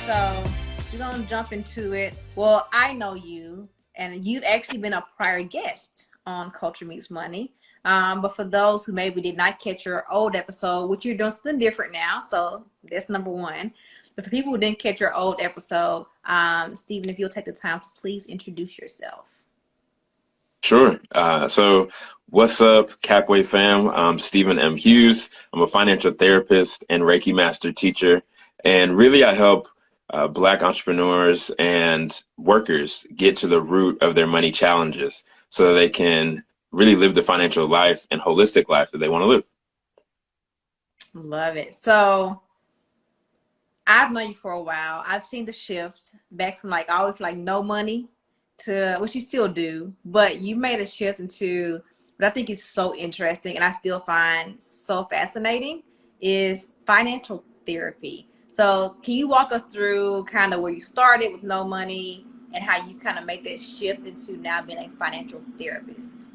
So we're gonna jump into it. Well, I know you, and you've actually been a prior guest on Culture Meets Money. But for those who maybe did not catch your old episode, which you're doing something different now, so that's number one. But for people who didn't catch your old episode, Stephen, if you'll take the time to please introduce yourself. Sure. So what's up, CapWay fam? I'm Stephen M. Hughes. I'm a financial therapist and Reiki master teacher. And really, I help Black entrepreneurs and workers get to the root of their money challenges so that they can really live the financial life and holistic life that they want to live. Love it. So I've known you for a while. I've seen the shift back from like always like no money to what you still do, but you made a shift into what I think is so interesting and I still find so fascinating is financial therapy. So can you walk us through kind of where you started with no money and how you've kind of made that shift into now being a financial therapist?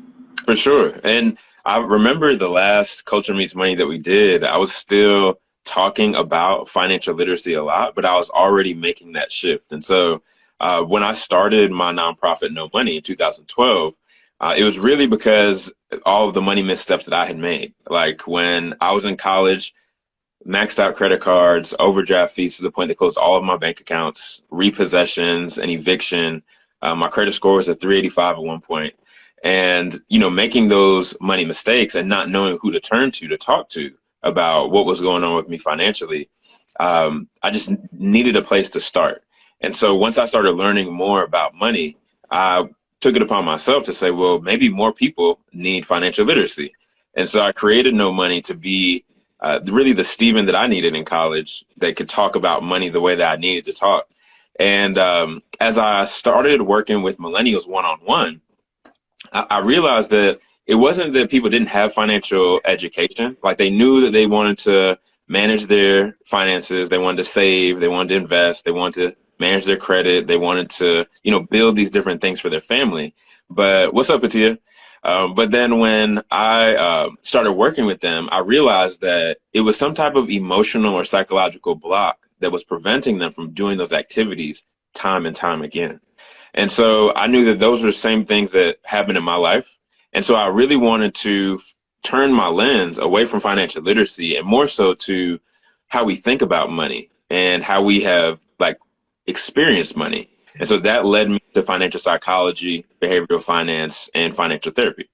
For sure. And I remember the last Culture Meets Money that we did, I was still talking about financial literacy a lot, but I was already making that shift. And so when I started my nonprofit, No Money, in 2012, it was really because all of the money missteps that I had made. Like when I was in college, maxed out credit cards, overdraft fees to the point they closed all of my bank accounts, repossessions and eviction. My credit score was at 385 at one point. And, making those money mistakes and not knowing who to turn to talk to about what was going on with me financially, I just needed a place to start. And so once I started learning more about money, I took it upon myself to say, well, maybe more people need financial literacy. And so I created No Money to be really the Stephen that I needed in college that could talk about money the way that I needed to talk. And as I started working with millennials one-on-one, I realized that it wasn't that people didn't have financial education. Like they knew that they wanted to manage their finances. They wanted to save. They wanted to invest. They wanted to manage their credit. They wanted to, build these different things for their family. But what's up, Atia? But then when I started working with them, I realized that it was some type of emotional or psychological block that was preventing them from doing those activities time and time again. And so I knew that those were the same things that happened in my life. And so I really wanted to turn my lens away from financial literacy and more so to how we think about money and how we have experienced money. And so that led me to financial psychology, behavioral finance, and financial therapy.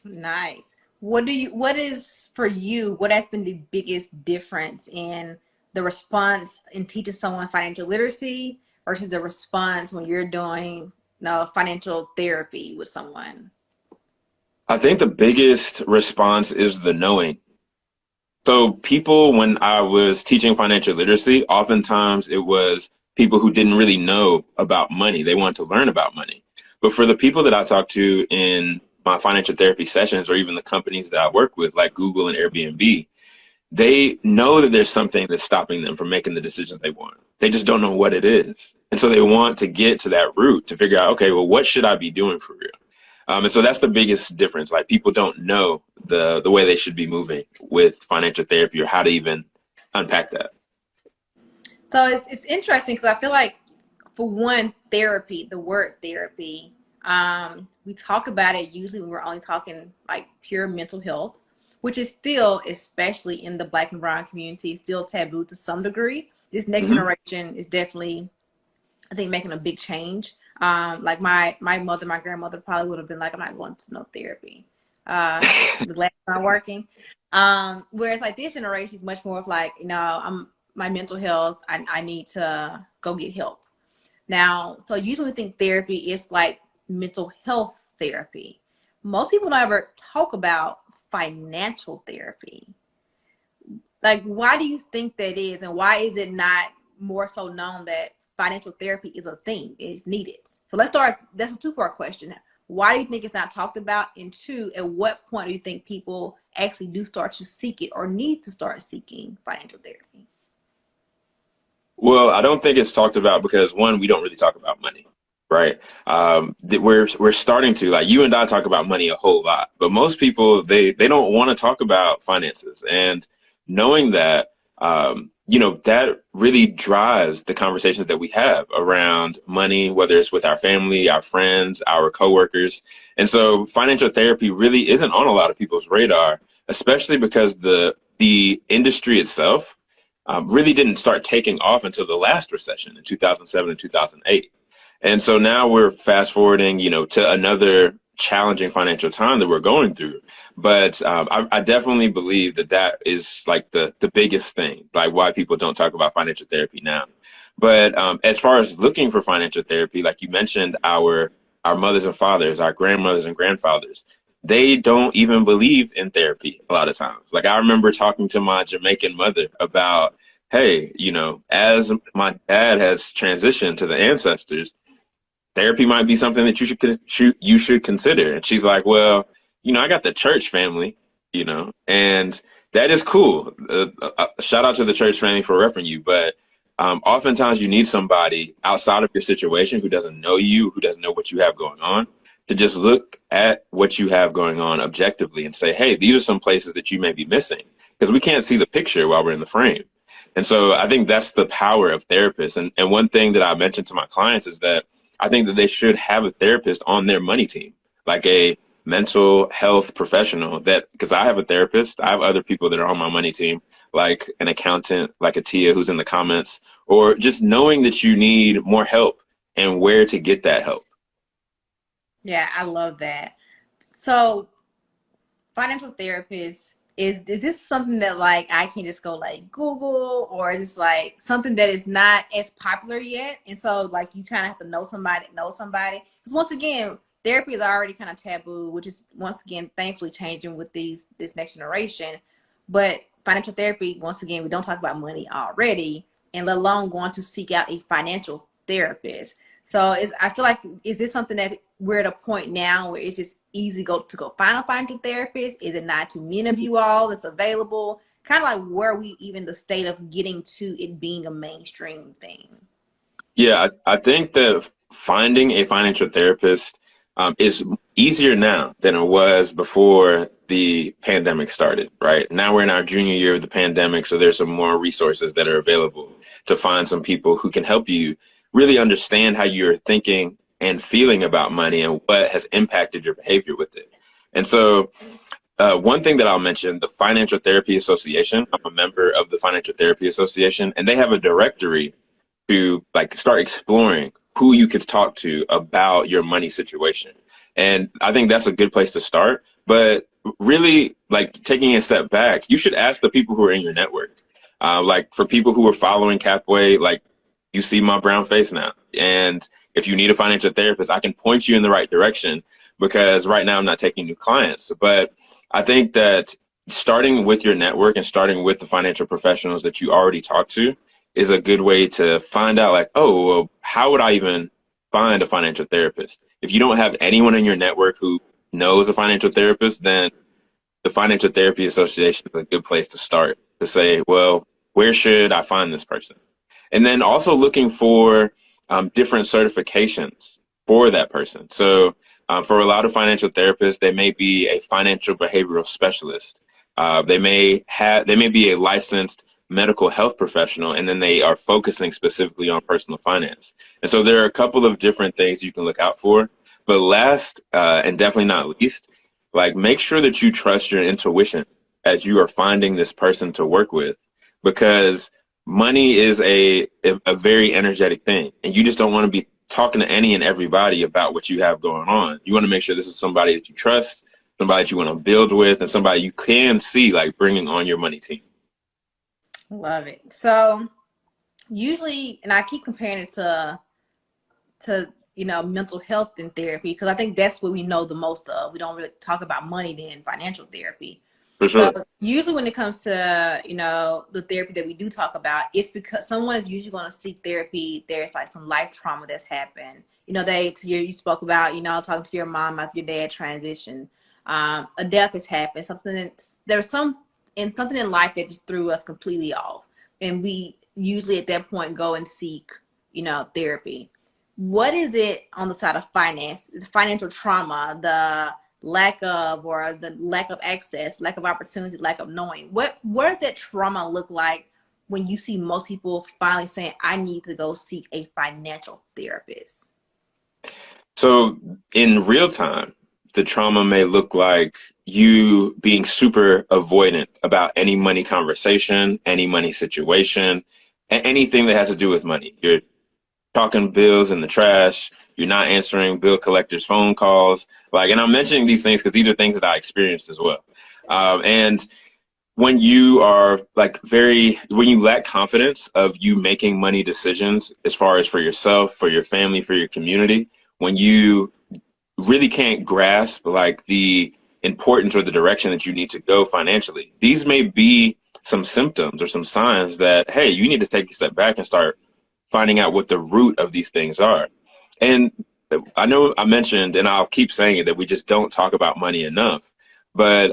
Nice. What is for you, what has been the biggest difference in the response in teaching someone financial literacy versus the response when you're doing financial therapy with someone? I think the biggest response is the knowing. So people, when I was teaching financial literacy, oftentimes it was people who didn't really know about money. They wanted to learn about money. But for the people that I talk to in my financial therapy sessions or even the companies that I work with, like Google and Airbnb, they know that there's something that's stopping them from making the decisions they want. They just don't know what it is. And so they want to get to that root to figure out, okay, well, what should I be doing for real? And so that's the biggest difference. Like people don't know the way they should be moving with financial therapy or how to even unpack that. So it's interesting because I feel like for one, therapy, the word therapy, we talk about it usually when we're only talking like pure mental health, which is still, especially in the Black and brown community, still taboo to some degree. This next generation is definitely, I think, making a big change. Like my mother, my grandmother probably would have been like, I'm not going to no therapy. The last not working. Whereas like this generation is much more of like, my mental health, I need to go get help. Now, so usually we think therapy is like mental health therapy. Most people don't ever talk about financial therapy. Like, why do you think that is? And why is it not more so known that financial therapy is a thing, is needed? So let's start, that's a two-part question. Why do you think it's not talked about? And two, at what point do you think people actually do start to seek it or need to start seeking financial therapy? Well, I don't think it's talked about because one, we don't really talk about money, right? We're starting to, like, you and I talk about money a whole lot, but most people, they don't want to talk about finances. And knowing that, that really drives the conversations that we have around money, whether it's with our family, our friends, our coworkers. And so financial therapy really isn't on a lot of people's radar, especially because the industry itself really didn't start taking off until the last recession in 2007 and 2008. And so now we're fast forwarding, to another challenging financial time that we're going through. But I definitely believe that is like the biggest thing, like why people don't talk about financial therapy now. But as far as looking for financial therapy, like you mentioned, our mothers and fathers, our grandmothers and grandfathers, they don't even believe in therapy a lot of times. Like I remember talking to my Jamaican mother about, hey, as my dad has transitioned to the ancestors, therapy might be something that you should consider. And she's like, well, I got the church family, and that is cool. Shout out to the church family for referring you, but oftentimes you need somebody outside of your situation who doesn't know you, who doesn't know what you have going on, to just look at what you have going on objectively and say, hey, these are some places that you may be missing, because we can't see the picture while we're in the frame. And so I think that's the power of therapists. And one thing that I mentioned to my clients is that I think that they should have a therapist on their money team, like a mental health professional because I have a therapist. I have other people that are on my money team, like an accountant, like a Tia who's in the comments, or just knowing that you need more help and where to get that help. Yeah, I love that. So financial therapist, is this something that like I can just go like Google, or is this like something that is not as popular yet? And so like you kind of have to know somebody, because once again, therapy is already kind of taboo, which is once again thankfully changing with this next generation. But financial therapy, once again, we don't talk about money already, and let alone going to seek out a financial therapist. So I feel like, is this something that we're at a point now where it's just easy to go find a financial therapist? Is it not too many of you all that's available? Kind of like where are we even the state of getting to it being a mainstream thing? Yeah, I think that finding a financial therapist is easier now than it was before the pandemic started, right? Now we're in our junior year of the pandemic, so there's some more resources that are available to find some people who can help you really understand how you're thinking and feeling about money and what has impacted your behavior with it. And so one thing that I'll mention, the Financial Therapy Association, I'm a member of the Financial Therapy Association, and they have a directory to like start exploring who you could talk to about your money situation. And I think that's a good place to start. But really, like taking a step back, you should ask the people who are in your network. Like for people who are following CapWay, like you see my brown face now. And if you need a financial therapist, I can point you in the right direction, because right now I'm not taking new clients. But I think that starting with your network and starting with the financial professionals that you already talk to is a good way to find out, like, oh, well, how would I even find a financial therapist? If you don't have anyone in your network who knows a financial therapist, then the Financial Therapy Association is a good place to start, to say, well, where should I find this person? And then also looking for different certifications for that person. So for a lot of financial therapists, they may be a financial behavioral specialist. They may be a licensed medical health professional, and then they are focusing specifically on personal finance. And so there are a couple of different things you can look out for. But last and definitely not least, like make sure that you trust your intuition as you are finding this person to work with, because money is a very energetic thing, and you just don't want to be talking to any and everybody about what you have going on. You want to make sure this is somebody that you trust, somebody that you want to build with, and somebody you can see like bringing on your money team. Love it. So usually, and I keep comparing it to mental health and therapy, because I think that's what we know the most of. We don't really talk about money than financial therapy. For So sure. usually when it comes to the therapy that we do talk about, it's because someone is usually going to seek therapy. There's like some life trauma that's happened. You spoke about talking to your mom after your dad transitioned. A death has happened. Something in life that just threw us completely off, and we usually at that point go and seek therapy. What is it on the side of finance? It's financial trauma, the lack of access, lack of opportunity, lack of knowing. What does that trauma look like when you see most people finally saying, I need to go seek a financial therapist? So in real time, the trauma may look like you being super avoidant about any money conversation, any money situation, anything that has to do with money. You're talking bills in the trash. You're not answering bill collectors' phone calls. Like, and I'm mentioning these things because these are things that I experienced as well. And when you are like when you lack confidence of you making money decisions as far as for yourself, for your family, for your community, when you really can't grasp like the importance or the direction that you need to go financially, these may be some symptoms or some signs that, hey, you need to take a step back and start finding out what the root of these things are. And I know I mentioned, and I'll keep saying it, that we just don't talk about money enough. But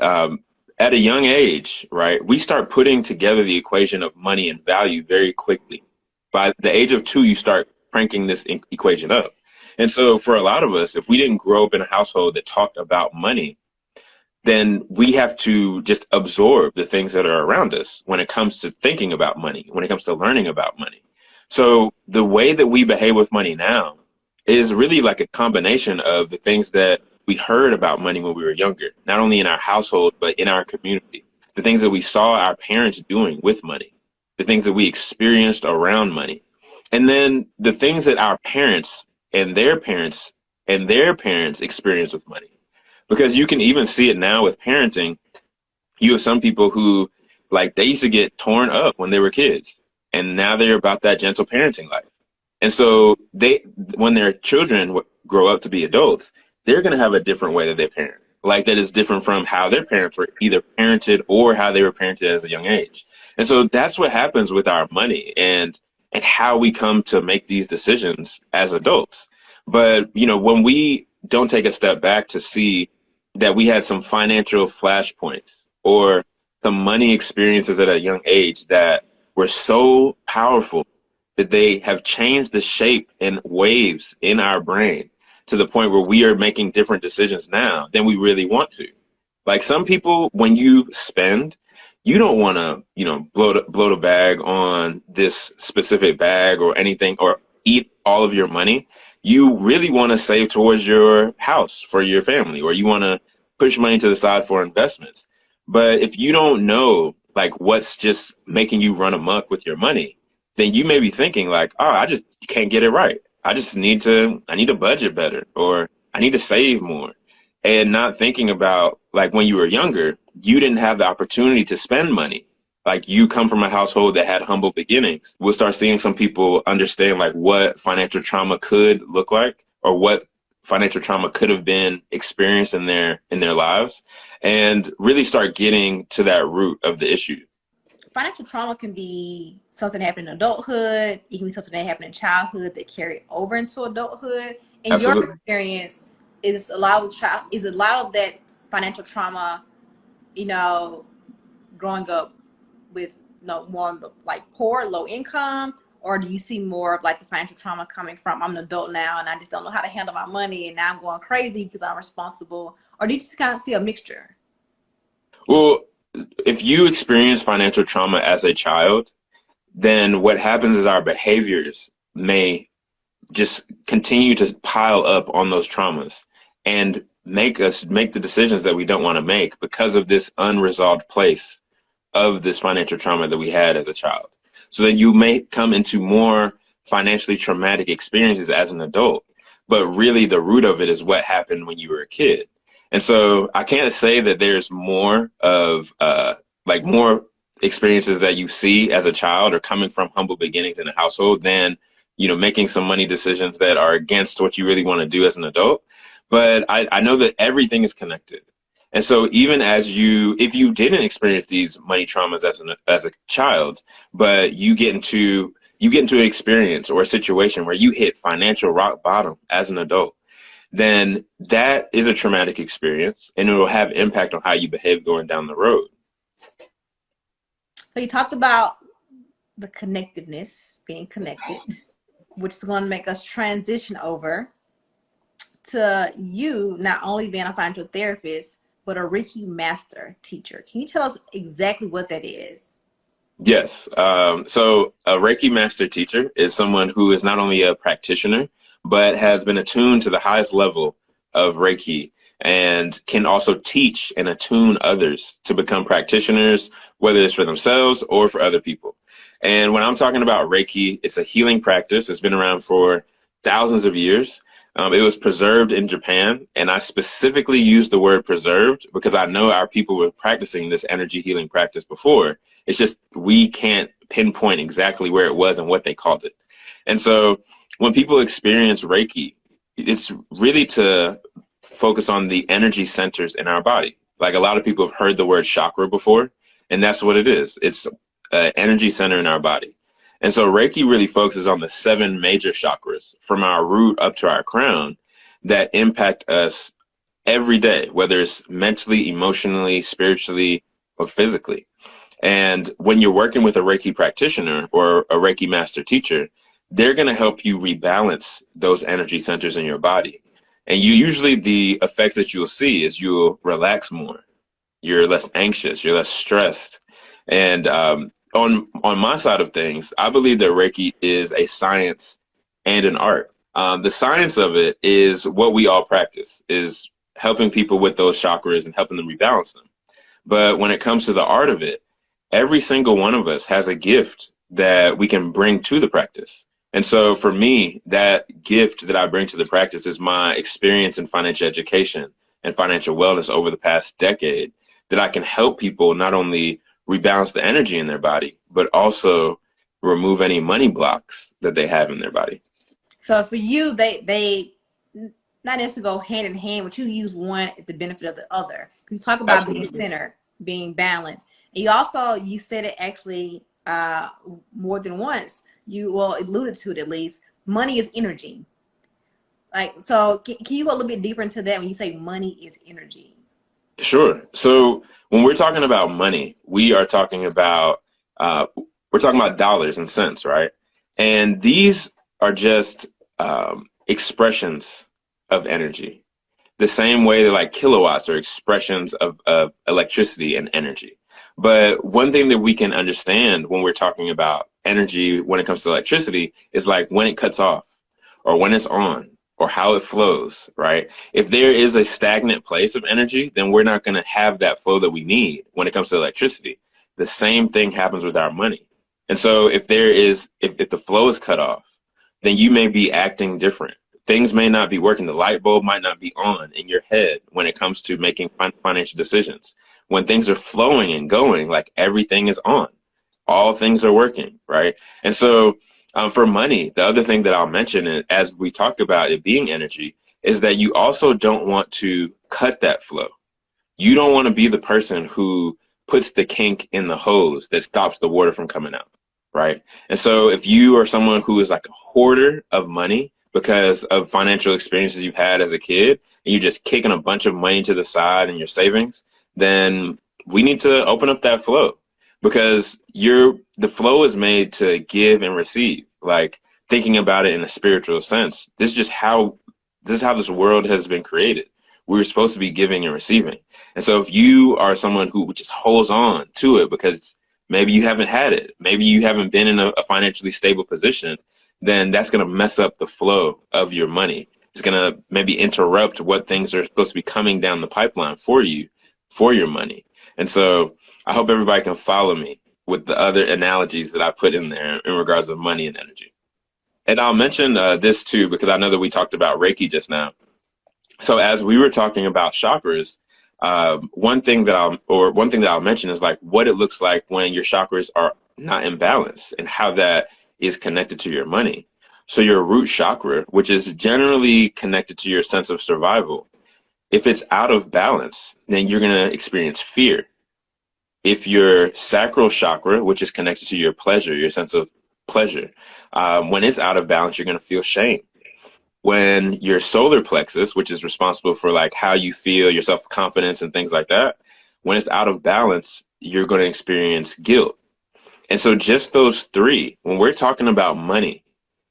at a young age, right, we start putting together the equation of money and value very quickly. By the age of 2, you start cranking this equation up. And so for a lot of us, if we didn't grow up in a household that talked about money, then we have to just absorb the things that are around us when it comes to thinking about money, when it comes to learning about money. So the way that we behave with money now is really like a combination of the things that we heard about money when we were younger, not only in our household, but in our community, the things that we saw our parents doing with money, the things that we experienced around money, and then the things that our parents and their parents and their parents experienced with money. Because you can even see it now with parenting. You have some people who, like, they used to get torn up when they were kids, and now they're about that gentle parenting life. And so when their children grow up to be adults, they're going to have a different way that they parent, like that is different from how their parents were either parented or how they were parented as a young age. And so that's what happens with our money and how we come to make these decisions as adults. But, you know, when we don't take a step back to see that we had some financial flashpoints or some money experiences at a young age that were so powerful that they have changed the shape and waves in our brain to the point where we are making different decisions now than we really want to. Like some people, when you spend, you don't want to, you know, blow the bag on this specific bag or anything, or eat all of your money. You really want to save towards your house for your family, or you want to push money to the side for investments. But if you don't know like what's just making you run amok with your money, then you may be thinking like, oh, I just can't get it right. I need to budget better, or I need to save more. And not thinking about like when you were younger, you didn't have the opportunity to spend money. Like you come from a household that had humble beginnings. We'll start seeing some people understand like what financial trauma could look like, or what financial trauma could have been experienced in their lives, and really start getting to that root of the issue. Financial trauma can be something that happened in adulthood. It can be something that happened in childhood that carried over into adulthood. In your Absolutely. experience, is a lot of that financial trauma, you know, growing up with more on the like poor, low income, or do you see more of like the financial trauma coming from I'm an adult now and I just don't know how to handle my money and now I'm going crazy because I'm responsible, or do you just kind of see a mixture? Well, if you experience financial trauma as a child, then what happens is our behaviors may just continue to pile up on those traumas and make us make the decisions that we don't want to make because of this unresolved place of this financial trauma that we had as a child. So then you may come into more financially traumatic experiences as an adult, but really the root of it is what happened when you were a kid. And so I can't say that there's more of like more experiences that you see as a child or coming from humble beginnings in a household than, you know, making some money decisions that are against what you really want to do as an adult. But I know that everything is connected. And so even if you didn't experience these money traumas as a child, but you get into an experience or a situation where you hit financial rock bottom as an adult, then that is a traumatic experience and it will have impact on how you behave going down the road. So you talked about the connectedness, being connected, which is going to make us transition over to you not only being a financial therapist, but a Reiki master teacher. Can you tell us exactly what that is? Yes. So a Reiki master teacher is someone who is not only a practitioner, but has been attuned to the highest level of Reiki and can also teach and attune others to become practitioners, whether it's for themselves or for other people. And when I'm talking about Reiki, it's a healing practice. It's been around for thousands of years. It was preserved in Japan, and I specifically use the word preserved because I know our people were practicing this energy healing practice before. It's just we can't pinpoint exactly where it was and what they called it. And so when people experience Reiki, it's really to focus on the energy centers in our body. Like a lot of people have heard the word chakra before, and that's what it is. It's an energy center in our body. And so Reiki really focuses on the seven major chakras from our root up to our crown that impact us every day, whether it's mentally, emotionally, spiritually, or physically. And when you're working with a Reiki practitioner or a Reiki master teacher, they're going to help you rebalance those energy centers in your body. And you usually the effects that you'll see is you'll relax more. You're less anxious. You're less stressed. And on my side of things, I believe that Reiki is a science and an art. The science of it is what we all practice, is helping people with those chakras and helping them rebalance them. But when it comes to the art of it, every single one of us has a gift that we can bring to the practice. And so for me, that gift that I bring to the practice is my experience in financial education and financial wellness over the past decade, that I can help people not only rebalance the energy in their body, but also remove any money blocks that they have in their body. So for you, they not necessarily go hand in hand, but you use one at the benefit of the other. Because you talk about being Absolutely. centered, being balanced, and you said it actually more than once. You alluded to it at least. Money is energy. Like so, can you go a little bit deeper into that when you say money is energy? Sure. So when we're talking about money, we are talking about uh, we're talking about dollars and cents, right? And these are just expressions of energy, the same way that like kilowatts are expressions of electricity and energy. But one thing that we can understand when we're talking about energy when it comes to electricity is like when it cuts off or when it's on or how it flows, right? If there is a stagnant place of energy, then we're not going to have that flow that we need when it comes to electricity. The same thing happens with our money. And so if the flow is cut off, then you may be acting different. Things may not be working. The light bulb might not be on in your head when it comes to making financial decisions. When things are flowing and going, like everything is on, all things are working, right? And so for money, the other thing that I'll mention as we talk about it being energy is that you also don't want to cut that flow. You don't want to be the person who puts the kink in the hose that stops the water from coming out, right? And so if you are someone who is like a hoarder of money because of financial experiences you've had as a kid, and you're just kicking a bunch of money to the side in your savings, then we need to open up that flow because the flow is made to give and receive. Like thinking about it in a spiritual sense, this is how this world has been created. We're supposed to be giving and receiving. And so if you are someone who just holds on to it because maybe you haven't had it, maybe you haven't been in a financially stable position, then that's going to mess up the flow of your money. It's going to maybe interrupt what things are supposed to be coming down the pipeline for you, for your money. And so I hope everybody can follow me with the other analogies that I put in there in regards to money and energy. And I'll mention this too, because I know that we talked about Reiki just now. So as we were talking about chakras, one thing that I'll mention is like what it looks like when your chakras are not in balance and how that is connected to your money. So your root chakra, which is generally connected to your sense of survival, if it's out of balance, then you're going to experience fear. If your sacral chakra, which is connected to your pleasure, your sense of pleasure, when it's out of balance, you're going to feel shame. When your solar plexus, which is responsible for like how you feel, your self-confidence and things like that, when it's out of balance, you're going to experience guilt. And so just those three, when we're talking about money,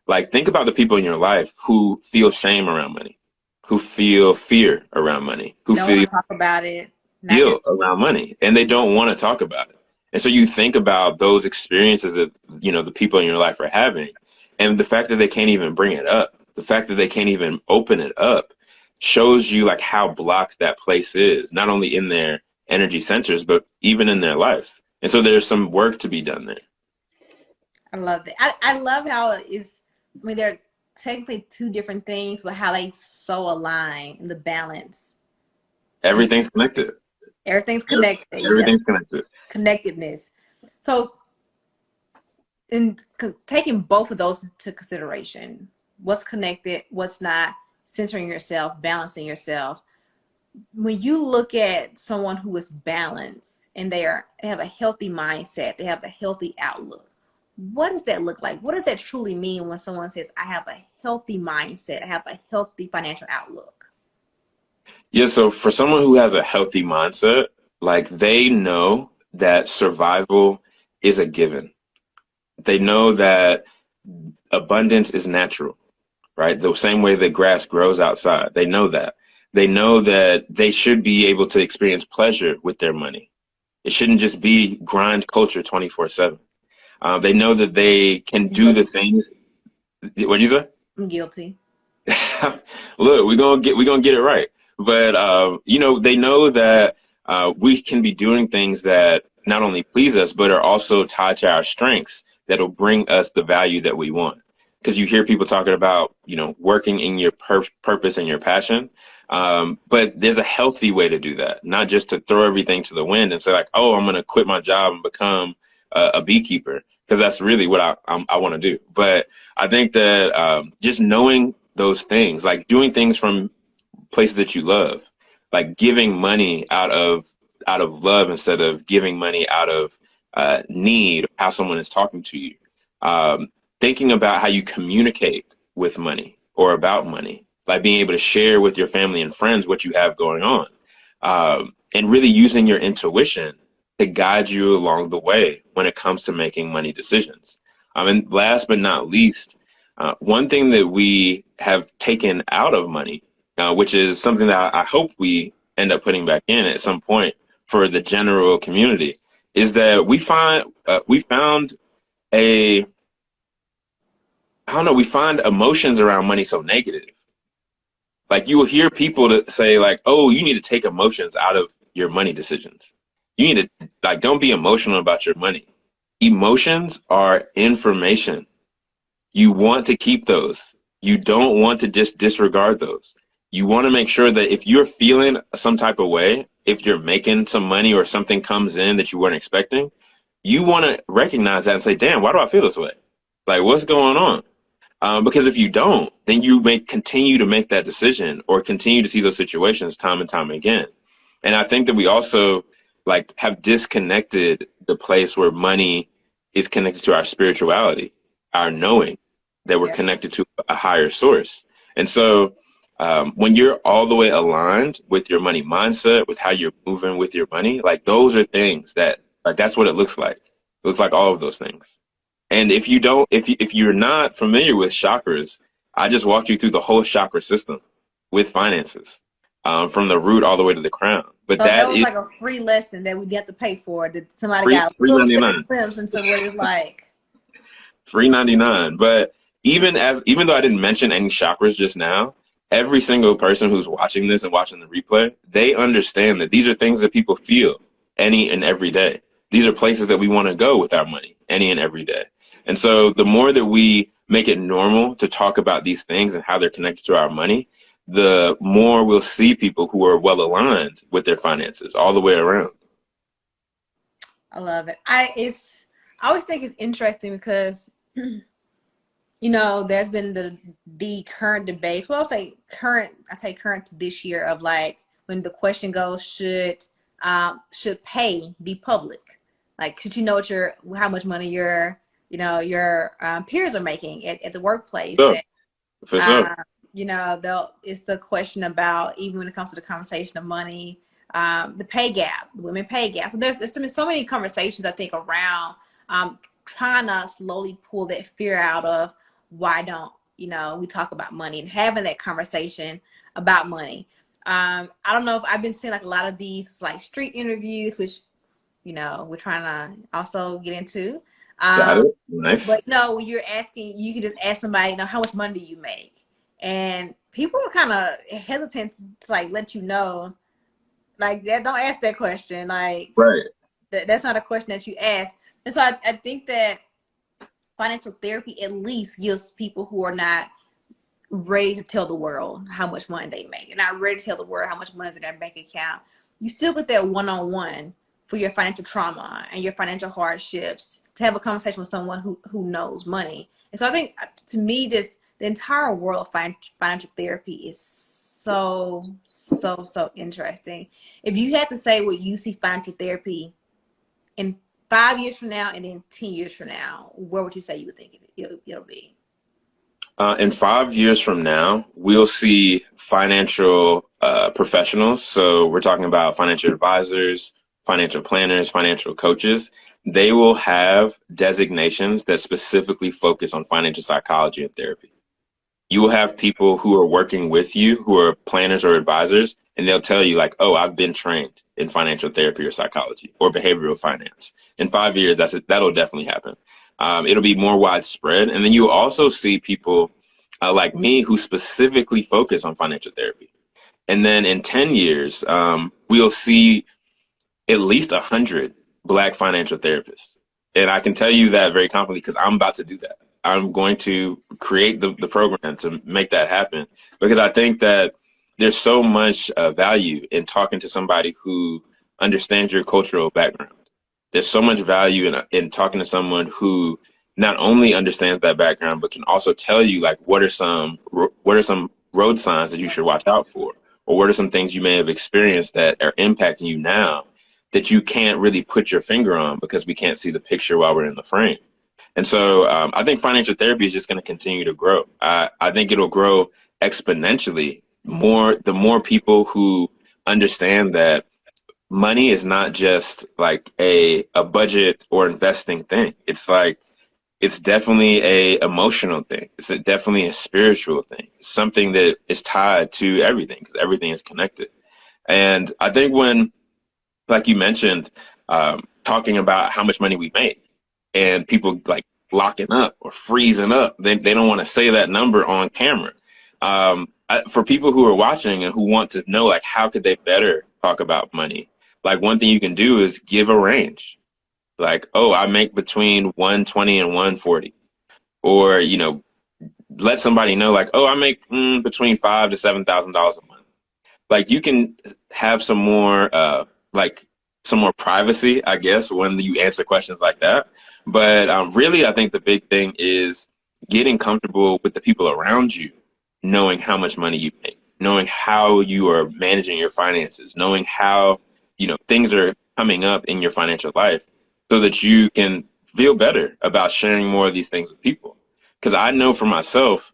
like think about the people in your life who feel shame around money, who feel fear around money, who Don't want feel to talk about it. Not guilt around money, and they don't want to talk about it. And so you think about those experiences that, you know, the people in your life are having, and the fact that they can't even bring it up, the fact that they can't even open it up shows you like how blocked that place is, not only in their energy centers, but even in their life. And so there's some work to be done there. I love that. I love how it is. I mean, they're technically two different things, but how they so align in the balance. Everything's connected. Everything's connected. Yeah, Everything's connected. connectedness. So, in taking both of those into consideration, what's connected, what's not, centering yourself, balancing yourself. When you look at someone who is balanced and they have a healthy mindset, they have a healthy outlook, what does that look like? What does that truly mean when someone says, I have a healthy mindset, I have a healthy financial outlook? Yeah, so for someone who has a healthy mindset, like they know that survival is a given. They know that abundance is natural, right? The same way that grass grows outside. They know that. They know that they should be able to experience pleasure with their money. It shouldn't just be grind culture 24/7. They know that they can do the things. What'd you say? I'm guilty. Look, we're gonna get it right. But you know, they know that we can be doing things that not only please us, but are also tied to our strengths that'll bring us the value that we want. Because you hear people talking about, you know, working in your purpose and your passion. But there's a healthy way to do that, not just to throw everything to the wind and say like, oh, I'm going to quit my job and become a beekeeper, because that's really what I want to do. But I think that just knowing those things, like doing things from places that you love, like giving money out of love instead of giving money out of need, how someone is talking to you. Thinking about how you communicate with money or about money, like being able to share with your family and friends what you have going on, and really using your intuition to guide you along the way when it comes to making money decisions. And last but not least, one thing that we have taken out of money, which is something that I hope we end up putting back in at some point for the general community, is that we found a I don't know, we find emotions around money so negative. Like you will hear people that say like, oh, you need to take emotions out of your money decisions. You need to like, don't be emotional about your money. Emotions are information. You want to keep those. You don't want to just disregard those. You want to make sure that if you're feeling some type of way, if you're making some money or something comes in that you weren't expecting, you want to recognize that and say, damn, why do I feel this way? Like, what's going on? Because if you don't, then you may continue to make that decision or continue to see those situations time and time again. And I think that we also like have disconnected the place where money is connected to our spirituality, our knowing that we're connected to a higher source. And so when you're all the way aligned with your money mindset, with how you're moving with your money, like those are things that like that's what it looks like. It looks like all of those things. And if you're not familiar with chakras, I just walked you through the whole chakra system with finances, from the root all the way to the crown. But So that that was is like a free lesson that we get to pay for. That somebody free, got a free little ninety bit of nine, glimpse into what it's like. free 99. But even though I didn't mention any chakras just now, every single person who's watching this and watching the replay, they understand that these are things that people feel any and every day. These are places that we want to go with our money any and every day. And so the more that we make it normal to talk about these things and how they're connected to our money, the more we'll see people who are well aligned with their finances all the way around. I love it. I always think it's interesting because you know there's been the current debates. Well, I say current to this year of like when the question goes, should pay be public? Like, should you know how much money your peers are making at the workplace? So, for sure. You know, it's the question about, even when it comes to the conversation of money, the pay gap, the women pay gap. So there's been so many conversations I think around trying to slowly pull that fear out of why don't we talk about money and having that conversation about money. I don't know if I've been seeing like a lot of these like street interviews, which we're trying to also get into. Got Um, it. Nice. but when you're asking, you can just ask somebody, how much money do you make? And people are kind of hesitant to like let you know, like that. Don't ask that question. Like Right. that's not a question that you ask. And so I think that financial therapy at least gives people who are not ready to tell the world how much money they make. They're not ready to tell the world how much money is in their bank account. You still get that one-on-one for your financial trauma and your financial hardships to have a conversation with someone who knows money. And so I think, to me, just the entire world of financial therapy is so interesting. If you had to say what you see financial therapy in 5 years from now and then 10 years from now, where would you say you would think it'll be? In 5 years from now, we'll see financial professionals. So we're talking about financial advisors, financial planners, financial coaches. They will have designations that specifically focus on financial psychology and therapy. You will have people who are working with you who are planners or advisors, and they'll tell you like, oh, I've been trained in financial therapy or psychology or behavioral finance. In 5 years, that'll definitely happen. It'll be more widespread. And then you'll also see people like me who specifically focus on financial therapy. And then in 10 years, we'll see at least 100 Black financial therapists. And I can tell you that very confidently because I'm about to do that. I'm going to create the program to make that happen because I think that there's so much value in talking to somebody who understands your cultural background. There's so much value in talking to someone who not only understands that background, but can also tell you like what are some road signs that you should watch out for, or what are some things you may have experienced that are impacting you now that you can't really put your finger on because we can't see the picture while we're in the frame. And so I think financial therapy is just going to continue to grow. I think it'll grow exponentially the more people who understand that money is not just like a budget or investing thing. It's definitely a emotional thing. Definitely a spiritual thing. It's something that is tied to everything because everything is connected. And I think when, like you mentioned, talking about how much money we make and people like locking up or freezing up, they don't want to say that number on camera. For people who are watching and who want to know, like, how could they better talk about money? Like, one thing you can do is give a range. Like, oh, I make between 120 and 140. Or, let somebody know, like, oh, I make between $5,000 to $7,000 a month. Like, you can have like some more privacy, I guess, when you answer questions like that. But really, I think the big thing is getting comfortable with the people around you, knowing how much money you make, knowing how you are managing your finances, knowing how, things are coming up in your financial life so that you can feel better about sharing more of these things with people. Because I know for myself,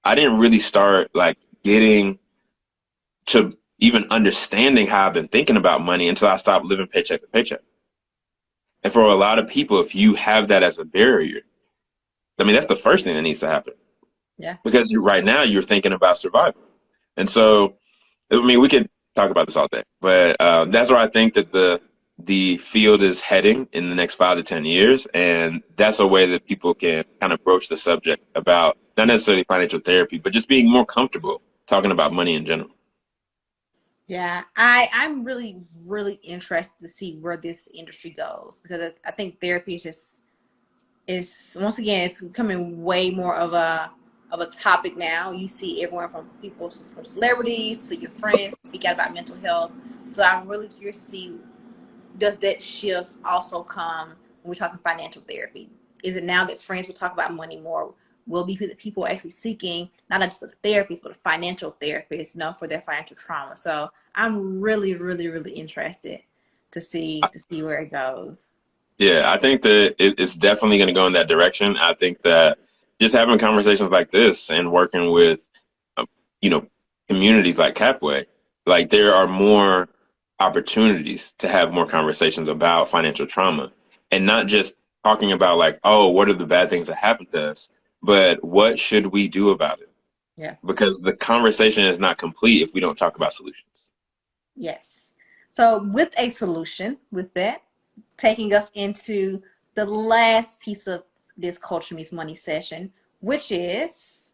I didn't really start like getting to even understanding how I've been thinking about money until I stopped living paycheck to paycheck. And for a lot of people, if you have that as a barrier, I mean, that's the first thing that needs to happen. Yeah. Because right now you're thinking about survival. And so, I mean, we could talk about this all day, but that's where I think that the field is heading in the next 5 to 10 years. And that's a way that people can kind of broach the subject about not necessarily financial therapy, but just being more comfortable talking about money in general. Yeah, I'm really interested to see where this industry goes because I think therapy is once again it's becoming way more of a topic now. You see everyone from from celebrities to your friends speak out about mental health. So I'm really curious to see, does that shift also come when we're talking financial therapy? Is it now that friends will talk about money more? Will be people actually seeking not just a therapist but a financial therapist, for their financial trauma? So I'm really interested to see where it goes. Yeah, I think that it's definitely going to go in that direction. I think that just having conversations like this and working with, um, you know, communities like CapWay, like there are more opportunities to have more conversations about financial trauma and not just talking about like, oh, what are the bad things that happen to us, but what should we do about it? Yes. Because the conversation is not complete if we don't talk about solutions. Yes. So with a solution with that, taking us into the last piece of this Culture Meets Money session, which is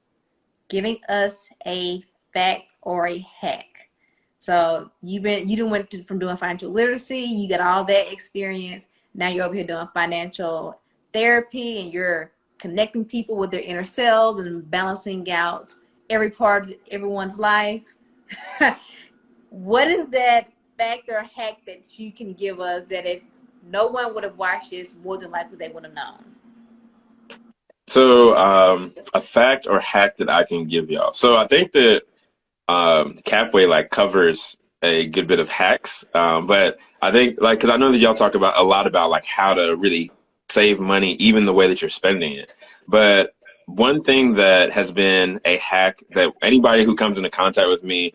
giving us a fact or a hack. So you done went from doing financial literacy, you got all that experience. Now you're over here doing financial therapy, and you're connecting people with their inner selves and balancing out every part of everyone's life. What is that fact or hack that you can give us that if no one would have watched this, more than likely they would have known? So, a fact or hack that I can give y'all. So I think that CapWay like covers a good bit of hacks, but I think like because I know that y'all talk about a lot about like how to really save money, even the way that you're spending it. But one thing that has been a hack that anybody who comes into contact with me,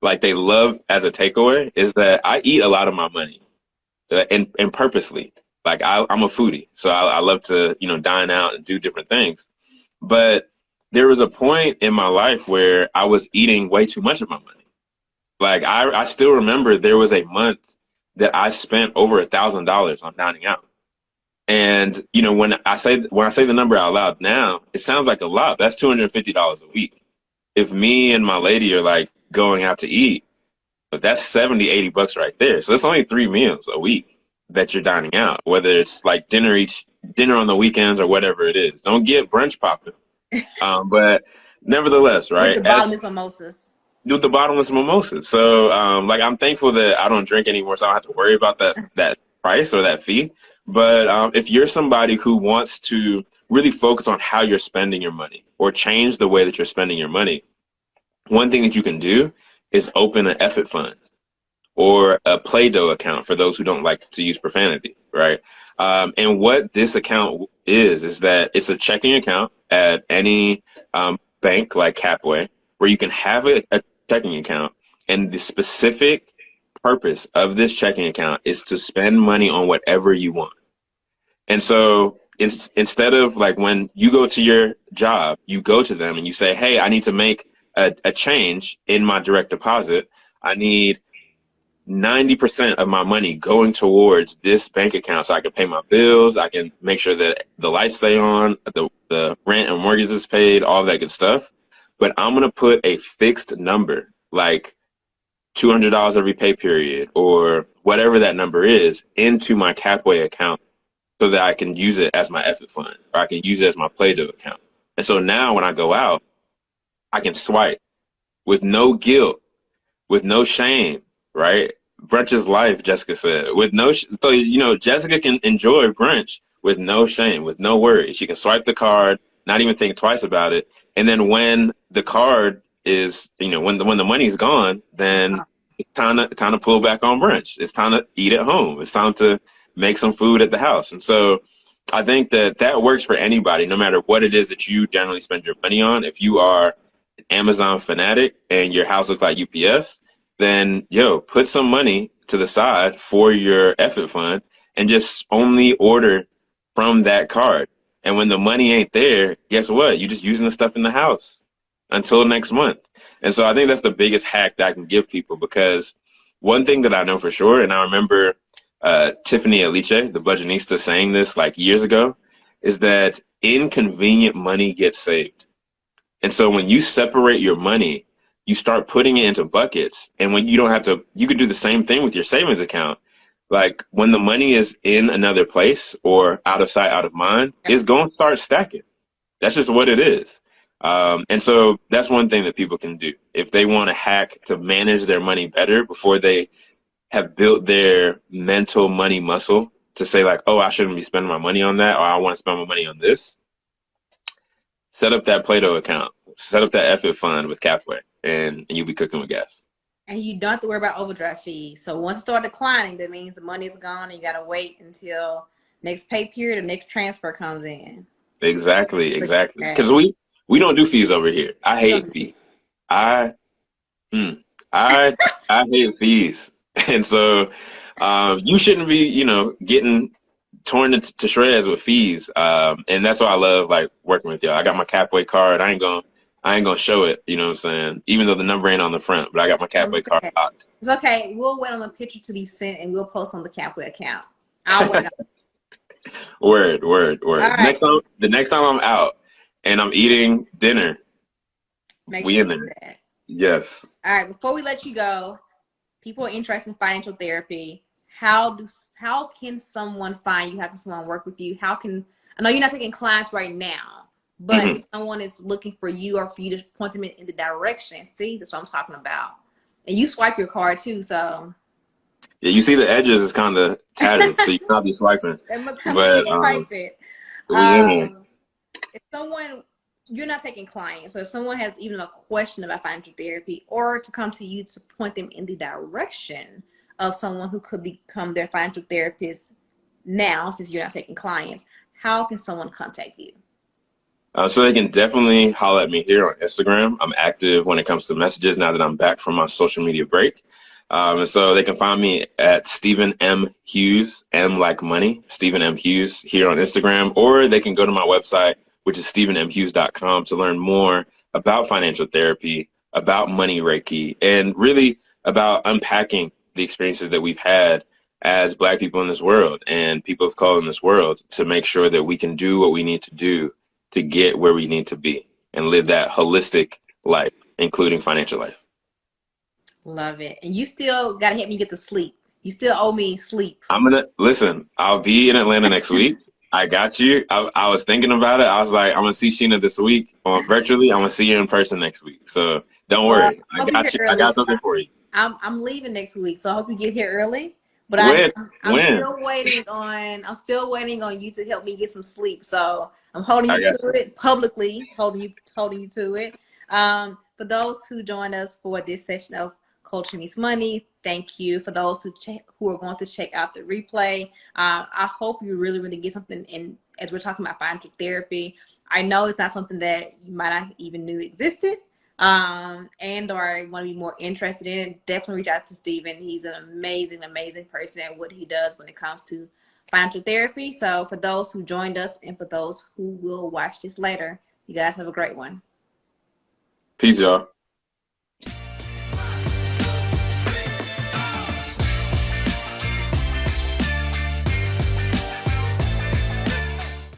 like they love as a takeaway, is that I eat a lot of my money, and purposely. Like I'm a foodie, so I love to dine out and do different things. But there was a point in my life where I was eating way too much of my money. Like I still remember there was a month that I spent over $1,000 on dining out. And when I say the number out loud now, it sounds like a lot. That's $250 a week. If me and my lady are like going out to eat, but that's 70, 80 bucks right there. So that's only 3 meals a week that you're dining out, whether it's like dinner on the weekends or whatever it is. Don't get brunch popping. But nevertheless, With the right? bottomless mimosas. With the bottomless mimosas. So, like, I'm thankful that I don't drink anymore, so I don't have to worry about that price or that fee. But if you're somebody who wants to really focus on how you're spending your money or change the way that you're spending your money, one thing that you can do is open an effort fund or a Play-Doh account for those who don't like to use profanity, right? And what this account is that it's a checking account at any bank like CapWay, where you can have a checking account, and the specific purpose of this checking account is to spend money on whatever you want. And so instead of like when you go to your job, you go to them and you say, hey, I need to make a change in my direct deposit. I need 90% of my money going towards this bank account so I can pay my bills. I can make sure that the lights stay on, the rent and mortgage is paid, all that good stuff. But I'm going to put a fixed number, like $200 every pay period or whatever that number is, into my CapWay account so that I can use it as my effort fund or I can use it as my Play-Doh account. And so now when I go out, I can swipe with no guilt, with no shame, right? Brunch is life, Jessica said. With no, so Jessica can enjoy brunch with no shame, with no worry. She can swipe the card, not even think twice about it. And then when the card is, when the money's gone, then it's time to pull back on brunch. It's time to eat at home. It's time to make some food at the house. And so I think that works for anybody, no matter what it is that you generally spend your money on. If you are an Amazon fanatic and your house looks like UPS, then put some money to the side for your effort fund and just only order from that card. And when the money ain't there, guess what? You're just using the stuff in the house until next month. And so I think that's the biggest hack that I can give people, because one thing that I know for sure, and I remember Tiffany Aliche, the Budgetnista, saying this like years ago, is that inconvenient money gets saved. And so when you separate your money, you start putting it into buckets. And when you don't have to, you could do the same thing with your savings account. Like when the money is in another place or out of sight, out of mind, it's going to start stacking. That's just what it is. And so that's one thing that people can do if they want to hack to manage their money better before they have built their mental money muscle to say like, oh, I shouldn't be spending my money on that, or I want to spend my money on this. Set up that Play-Doh account, set up that effort fund with CapWay, and you'll be cooking with gas. And you don't have to worry about overdraft fees. So once it starts declining, that means the money's gone and you got to wait until next pay period or next transfer comes in. Exactly. Because we don't do fees over here. I hate fees. I hate fees. And so you shouldn't be, getting torn to shreds with fees. And that's why I love like working with y'all. I got my CapWay card. I ain't gonna show it, you know what I'm saying? Even though the number ain't on the front, but I got my CapWay card locked. It's okay. We'll wait on the picture to be sent and we'll post on the CapWay account. I'll wait. Word, word, All word. right. The next time I'm out and I'm eating dinner, Make we sure in you do there. that. Yes. All right. Before we let you go, people are interested in financial therapy. How can someone find you? How can someone work with you? How can I know you're not taking clients right now, but Hmm. if someone is looking for you or for you to point them in the direction, see, that's what I'm talking about. And you swipe your card too, so Yeah, you see the edges is kind of tattered, so you cannot be swiping. that must have to But swipe it. we in here. If someone you're not taking clients, but if someone has even a question about financial therapy or to come to you to point them in the direction of someone who could become their financial therapist now, since you're not taking clients, how can someone contact you? So they can definitely holler at me here on Instagram. I'm active when it comes to messages now that I'm back from my social media break. And so they can find me at Stephen M. Hughes, M like money, Stephen M. Hughes here on Instagram, or they can go to my website, which is stephenmhughes.com to learn more about financial therapy, about money Reiki, and really about unpacking the experiences that we've had as Black people in this world and people of color in this world to make sure that we can do what we need to do to get where we need to be and live that holistic life, including financial life. Love it. And you still got to help me get to sleep. You still owe me sleep. I'm gonna listen. I'll be in Atlanta next week. I got you. I was thinking about it. I was like, I'm gonna see Sheena this week on virtually. I'm gonna see you in person next week. So don't Well, worry. I I hope you get got here you. I early. got something for you. I'm leaving next week, so I hope you get here early. But When? I'm When? still waiting on you to help me get some sleep. So I'm holding I you got to it publicly, holding you to it. For those who joined us for this session of Culture Meets Money, thank you. For those who are going to check out the replay, I hope you really get something in as we're talking about financial therapy. I know it's not something that you might not even knew existed, and or want to be more interested in it, definitely reach out to Steven. He's an amazing person at what he does when it comes to financial therapy. So for those who joined us and for those who will watch this later, you guys have a great one. Peace, y'all.